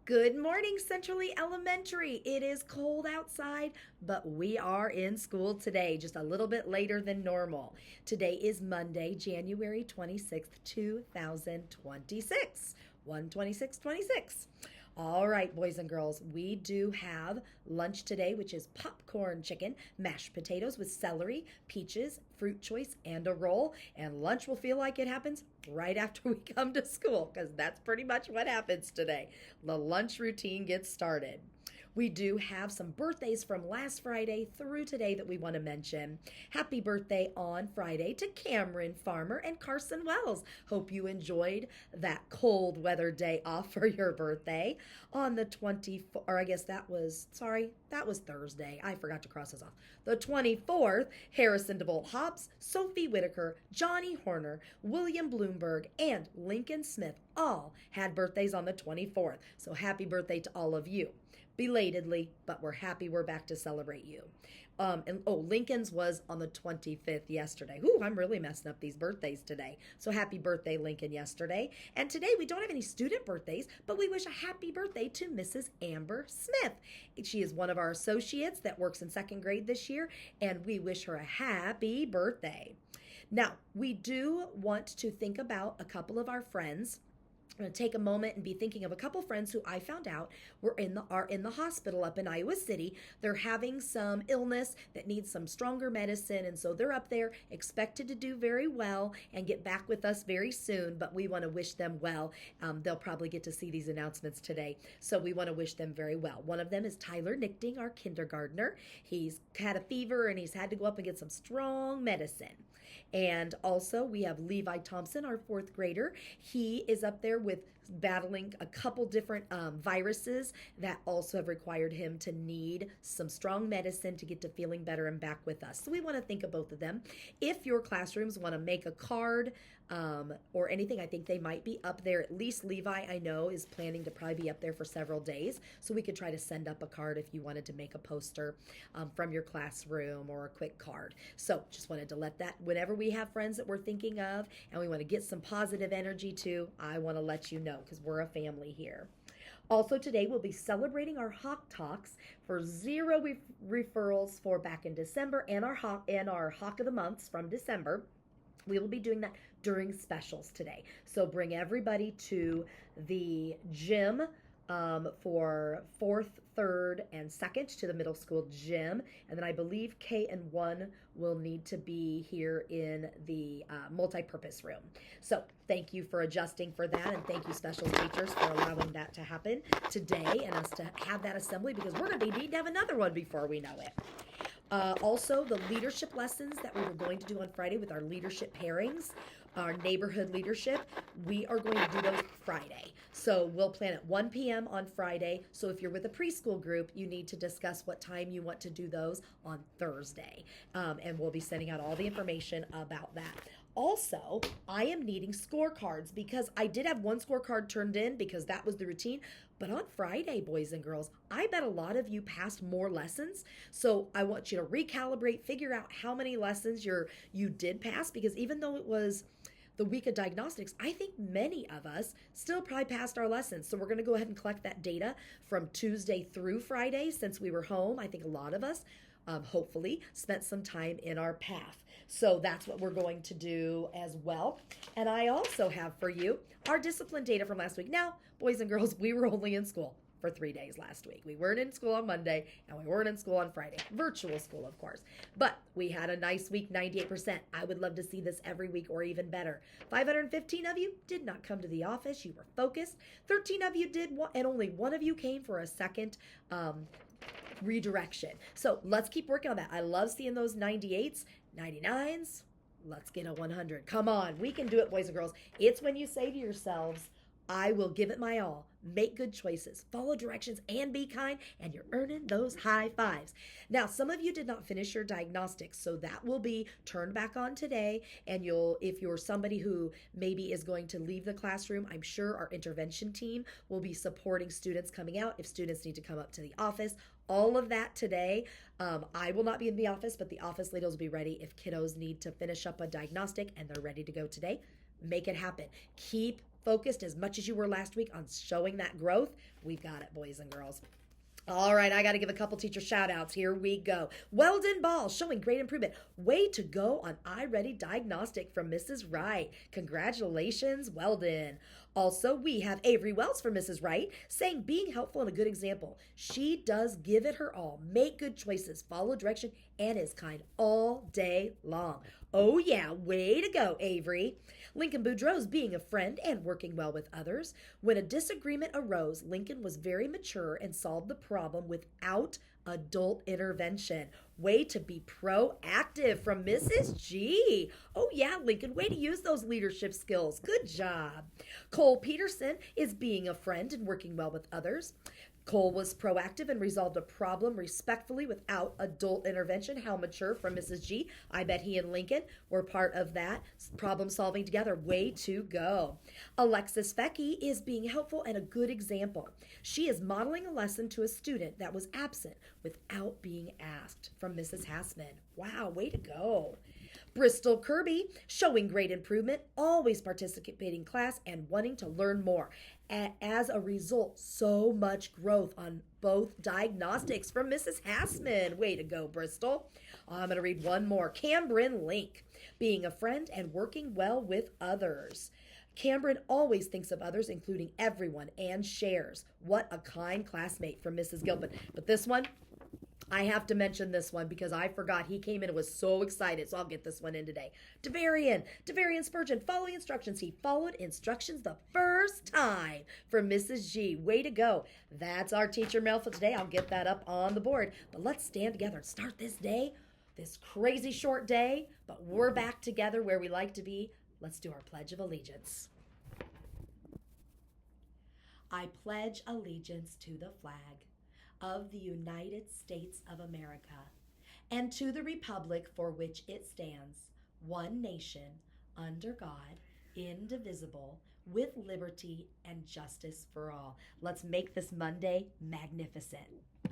Good morning, Central Lee Elementary. It is cold outside, but we are in school today, just a little bit later than normal. Today is Monday, January 26th, 2026. 12626. All right, boys and girls, we do have lunch today, which is popcorn chicken, mashed potatoes with celery, peaches, fruit choice, and a roll. And lunch will feel like it happens right after we come to school, because that's pretty much what happens today. The lunch routine gets started. We do have some birthdays from last Friday through today that we want to mention. Happy birthday on Friday to Cameron Farmer and Carson Wells. Hope you enjoyed that cold weather day off for your birthday. On the 24th, or I guess that was Thursday. I forgot to cross this off. The 24th, Harrison DeVolt Hobbs, Sophie Whitaker, Johnny Horner, William Bloomberg, and Lincoln Smith all had birthdays on the 24th. So happy birthday to all of you. Belatedly, but we're happy we're back to celebrate you. Lincoln's was on the 25th yesterday. Ooh, I'm really messing up these birthdays today. So happy birthday, Lincoln, yesterday. And today we don't have any student birthdays, but we wish a happy birthday to Mrs. Amber Smith. She is one of our associates that works in second grade this year, and we wish her a happy birthday. Now, we do want to think about a couple of our friends. I'm going to take a moment and be thinking of a couple friends who I found out are in the hospital up in Iowa City. They're having some illness that needs some stronger medicine, and so they're up there expected to do very well and get back with us very soon, but we want to wish them well. They'll probably get to see these announcements today, so we want to wish them very well. One of them is Tyler Nichting, our kindergartner. He's had a fever and he's had to go up and get some strong medicine. And also we have Levi Thompson, our fourth grader. He is up there with battling a couple different viruses that also have required him to need some strong medicine to get to feeling better and back with us. So we want to think of both of them. If your classrooms want to make a card or anything, I think they might be up there. At least Levi, I know, is planning to probably be up there for several days. So we could try to send up a card if you wanted to make a poster from your classroom or a quick card. So just wanted to let that, whenever we have friends that we're thinking of and we want to get some positive energy to, I want to let you know, because we're a family here. Also today we'll be celebrating our Hawk Talks for zero referrals for back in December and our Hawk of the Months from December. We will be doing that during specials today. So bring everybody to the gym for 4th, 3rd, and 2nd to the middle school gym. And then I believe K and 1 will need to be here in the multi-purpose room. So thank you for adjusting for that, and thank you special teachers for allowing that to happen today and us to have that assembly, because we're going to need to have another one before we know it. Also, the leadership lessons that we were going to do on Friday with our leadership pairings, our neighborhood leadership, we are going to do those Friday. So we'll plan at 1 p.m. on Friday. So if you're with a preschool group, you need to discuss what time you want to do those on Thursday. And we'll be sending out all the information about that. Also, I am needing scorecards, because I did have one scorecard turned in because that was the routine. But on Friday, boys and girls, I bet a lot of you passed more lessons. So I want you to recalibrate, figure out how many lessons you did pass, because even though it was the week of diagnostics, I think many of us still probably passed our lessons. So we're going to go ahead and collect that data from Tuesday through Friday since we were home. I think a lot of us hopefully spent some time in our path. So that's what we're going to do as well. And I also have for you our discipline data from last week. Now, boys and girls, we were only in school for 3 days last week. We weren't in school on Monday and we weren't in school on Friday. Virtual school, of course. But we had a nice week, 98%. I would love to see this every week or even better. 515 of you did not come to the office. You were focused. 13 of you did, and only one of you came for a second redirection. So let's keep working on that. I love seeing those 98s, 99s. Let's get a 100. Come on, we can do it, boys and girls. It's when you say to yourselves, I will give it my all, make good choices, follow directions, and be kind, and you're earning those high fives. Now, some of you did not finish your diagnostics, so that will be turned back on today, and if you're somebody who maybe is going to leave the classroom, I'm sure our intervention team will be supporting students coming out. If students need to come up to the office, all of that today. I will not be in the office, but the office ladies will be ready if kiddos need to finish up a diagnostic and they're ready to go today. Make it happen. Keep focused as much as you were last week on showing that growth, we've got it, boys and girls. All right, I got to give a couple teacher shout outs. Here we go. Weldon Ball showing great improvement. Way to go on iReady Diagnostic from Mrs. Wright. Congratulations, Weldon. Also, we have Avery Wells from Mrs. Wright saying being helpful and a good example. She does give it her all, make good choices, follow direction, and is kind all day long. Oh, yeah, way to go, Avery. Lincoln Boudreau's being a friend and working well with others. When a disagreement arose, Lincoln was very mature and solved the problem without adult intervention. Way to be proactive from Mrs. G. Oh, yeah, Lincoln, way to use those leadership skills. Good job. Cole Peterson is being a friend and working well with others. Cole was proactive and resolved a problem respectfully without adult intervention. How mature from Mrs. G. I bet he and Lincoln were part of that problem solving together. Way to go. Alexis Fecky is being helpful and a good example. She is modeling a lesson to a student that was absent without being asked from Mrs. Hassman. Wow, way to go. Bristol Kirby showing great improvement, always participating in class and wanting to learn more. As a result, so much growth on both diagnostics from Mrs. Hassman. Way to go, Bristol. I'm going to read one more. Cameron Link, being a friend and working well with others. Cameron always thinks of others, including everyone, and shares. What a kind classmate from Mrs. Gilpin. But this one, I have to mention this one because I forgot. He came in and was so excited, so I'll get this one in today. Devarian Spurgeon, following instructions. He followed instructions the first time from Mrs. G. Way to go. That's our teacher mail for today. I'll get that up on the board. But let's stand together and start this day, this crazy short day, but we're back together where we like to be. Let's do our Pledge of Allegiance. I pledge allegiance to the flag of the United States of America, and to the republic for which it stands, one nation, under God, indivisible, with liberty and justice for all. Let's make this Monday magnificent.